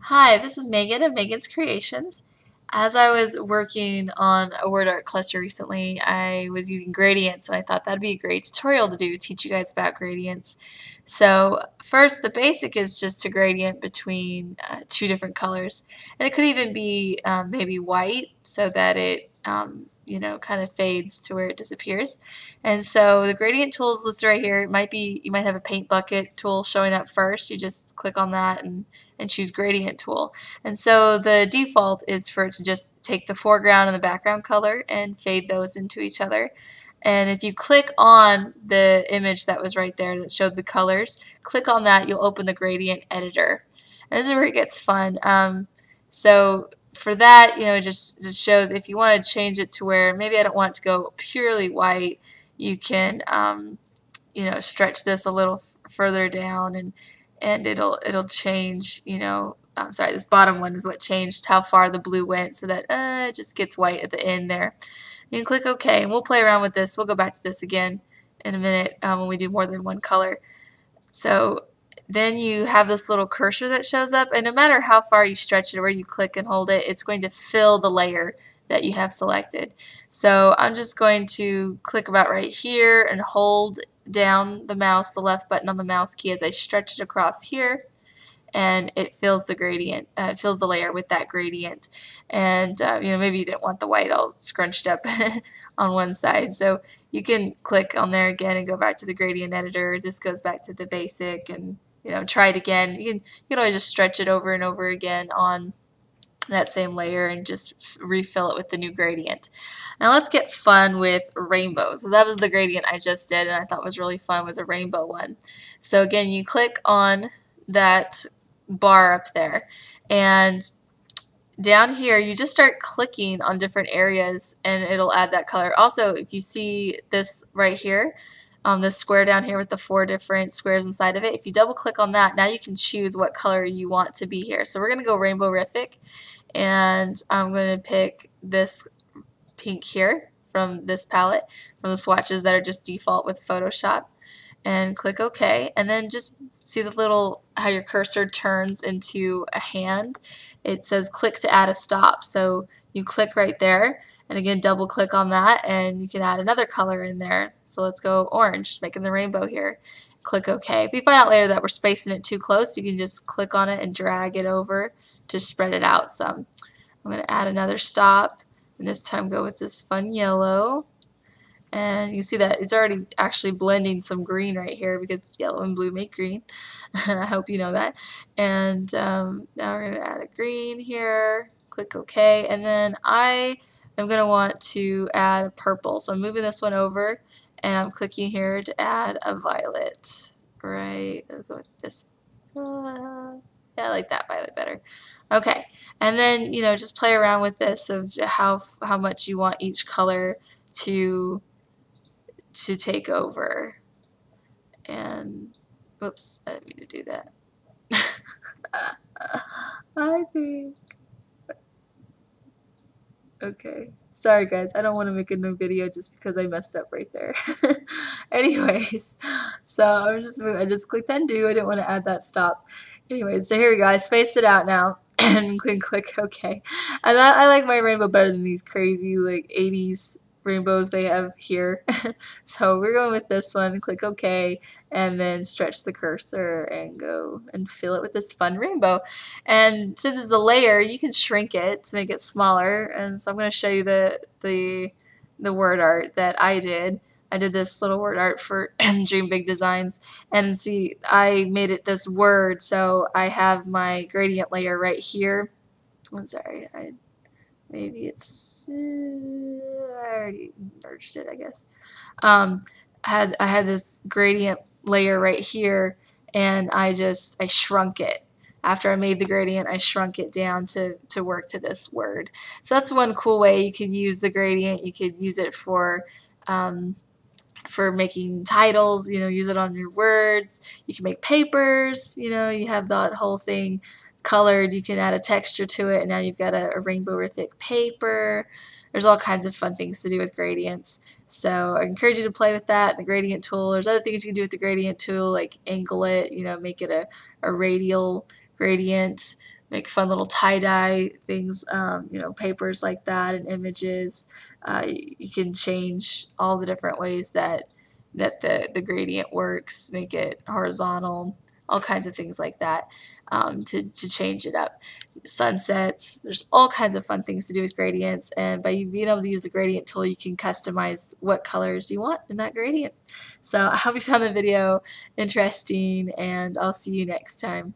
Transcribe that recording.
Hi, this is Megan of Megan's Creations. As I was working on a word art cluster recently, I was using gradients, and I thought that'd be a great tutorial to do, teach you guys about gradients. So first, the basic is just to gradient between two different colors, and it could even be maybe white so that it kind of fades to where it disappears. And so the gradient tool is listed right here. It might be, you might have a paint bucket tool showing up first. You just click on that and choose gradient tool. And so the default is for it to just take the foreground and the background color and fade those into each other. And if you click on the image that was right there that showed the colors, click on that, you'll open the gradient editor. And this is where it gets fun. So for that, it just shows if you want to change it to where maybe I don't want it to go purely white, you can stretch this a little further down and it'll change, I'm sorry, this bottom one is what changed how far the blue went so that it just gets white at the end there. You can click OK, and we'll play around with this. We'll go back to this again in a minute when we do more than one color. So then you have this little cursor that shows up, and no matter how far you stretch it or where you click and hold it, it's going to fill the layer that you have selected. So I'm just going to click about right here and hold down the mouse, the left button on the mouse key as I stretch it across here, and it fills the gradient, fills the layer with that gradient. And maybe you didn't want the white all scrunched up on one side, so you can click on there again and go back to the gradient editor. This goes back to the basic, and try it again. You can always just stretch it over and over again on that same layer and just refill it with the new gradient. Now let's get fun with rainbows. So that was the gradient I just did, and I thought was really fun, was a rainbow one. So again, you click on that bar up there, and down here you just start clicking on different areas and it'll add that color. Also, if you see this right here, this square down here with the 4 different squares inside of it, if you double click on that, now you can choose what color you want to be here. So we're going to go rainbow-rific, and I'm going to pick this pink here from this palette, from the swatches that are just default with Photoshop, and click OK. And then just see the little, how your cursor turns into a hand. It says click to add a stop. So you click right there, and again double click on that, and you can add another color in there. So let's go orange, making the rainbow here. Click OK. If you find out later that we're spacing it too close, you can just click on it and drag it over to spread it out some. I'm going to add another stop, and this time go with this fun yellow. And you see that it's already actually blending some green right here because yellow and blue make green. I hope you know that. And now we're going to add a green here. Click OK. And then I am going to want to add a purple. So I'm moving this one over, and I'm clicking here to add a violet. Right. Let's go with this. Yeah, I like that violet better. Okay. And then, just play around with this of how much you want each color to take over. And whoops, I didn't mean to do that. I think, okay, sorry guys, I don't want to make a new video just because I messed up right there. Anyways, so I just clicked undo. I didn't want to add that stop. Anyways, so here we go. I spaced it out now and click OK. And I like my rainbow better than these crazy like 80s rainbows they have here. So we're going with this one. Click OK, and then stretch the cursor and go and fill it with this fun rainbow. And since it's a layer, you can shrink it to make it smaller. And so I'm going to show you the word art that I did. I did this little word art for Dream Big Designs, and see, I made it this word. So I have my gradient layer right here. I'm sorry, maybe it's I already merged it, I guess. I had this gradient layer right here, and I shrunk it. After I made the gradient, I shrunk it down to work to this word. So that's one cool way you could use the gradient. You could use it for making titles, use it on your words. You can make papers, you have that whole thing colored. You can add a texture to it, and now you've got a rainbow-rific paper. There's all kinds of fun things to do with gradients. So I encourage you to play with that, the gradient tool. There's other things you can do with the gradient tool, like angle it, make it a radial gradient. make fun little tie-dye things, papers like that and images. You can change all the different ways that the gradient works, make it horizontal, all kinds of things like that, to change it up. Sunsets, there's all kinds of fun things to do with gradients, and by being able to use the gradient tool, you can customize what colors you want in that gradient. So I hope you found the video interesting, and I'll see you next time.